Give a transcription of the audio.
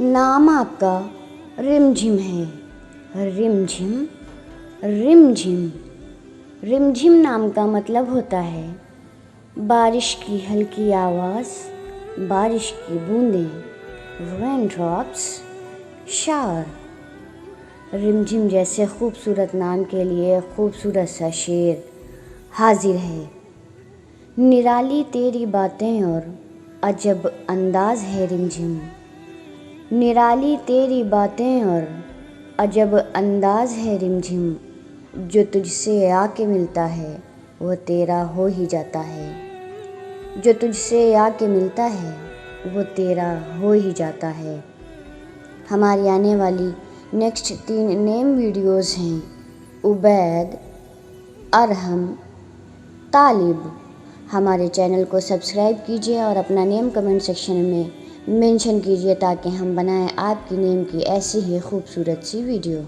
नाम आपका रिमझिम है। रिमझिम रिमझिम। रिमझिम नाम का मतलब होता है बारिश की हल्की आवाज़, बारिश की बूंदें, रेन ड्रॉप्स, शावर। रिमझिम जैसे खूबसूरत नाम के लिए खूबसूरत सा शेर हाजिर है। निराली तेरी बातें और अजब अंदाज है रिमझिम। निराली तेरी बातें और अजब अंदाज है रिमझिम। जो तुझसे आके मिलता है वो तेरा हो ही जाता है। जो तुझसे आके मिलता है वो तेरा हो ही जाता है। हमारी आने वाली नेक्स्ट 3 नेम वीडियोस हैं उबैद, अरहम, तालिब। हमारे चैनल को सब्सक्राइब कीजिए और अपना नेम कमेंट सेक्शन में मेंशन कीजिए ताकि हम बनाएं आपकी नेम की ऐसी ही खूबसूरत सी वीडियो।